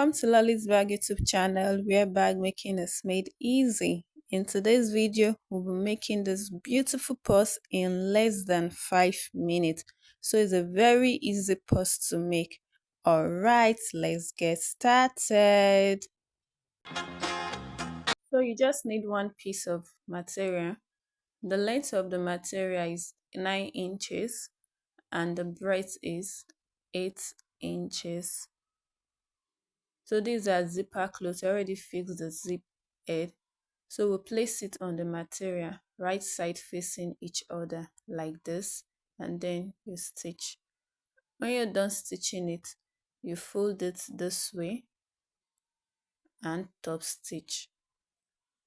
Welcome to Lolly's Bag YouTube channel where bag making is made easy. In today's video, we'll be making this beautiful purse in less than 5 minutes. So it's a very easy purse to make. Alright, let's get started. So you just need one piece of material. The length of the material is 9 inches and the breadth is 8 inches. So these are zipper clothes. I already fixed the zip head. So we'll place it on the material, right side facing each other like this, and then you stitch. When you're done stitching it, you fold it this way and top stitch.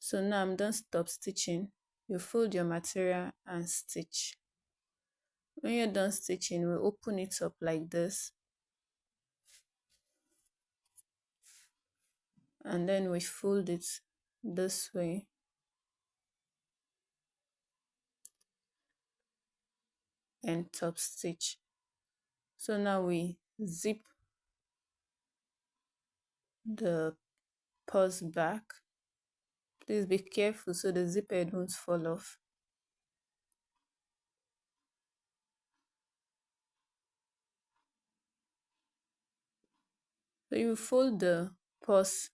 So now I'm done top stitching. You fold your material and stitch. When you're done stitching, we open it up like this, and then we fold it this way and top stitch. So now we zip the purse back. Please be careful so the zip head won't fall off. So you fold the purse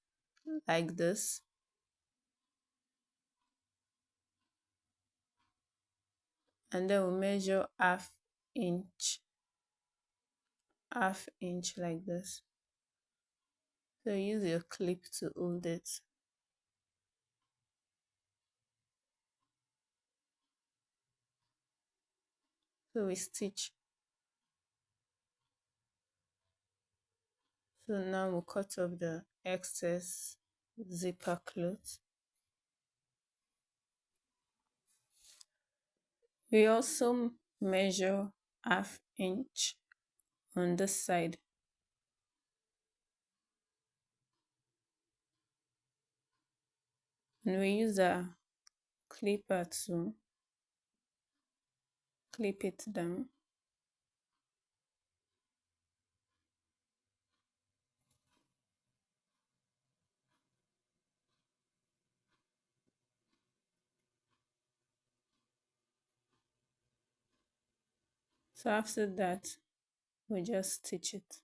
like this, and then we'll measure half inch like this. So use your clip to hold it. So we stitch. So now we'll cut off the excess zipper cloth. We also measure half inch on this side. And we use a clipper to clip it down. So after that, we just stitch it.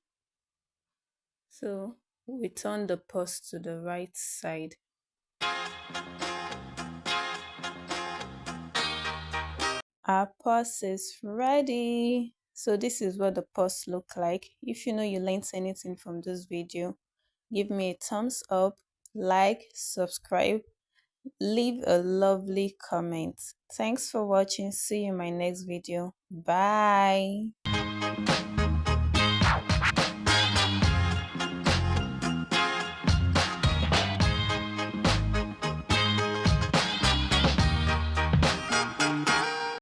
So we turn the purse to the right side. Our purse is ready. So this is what the purse look like. If you know you learned anything from this video, give me a thumbs up, like, subscribe, leave a lovely comment. Thanks for watching. See you in my next video. Bye.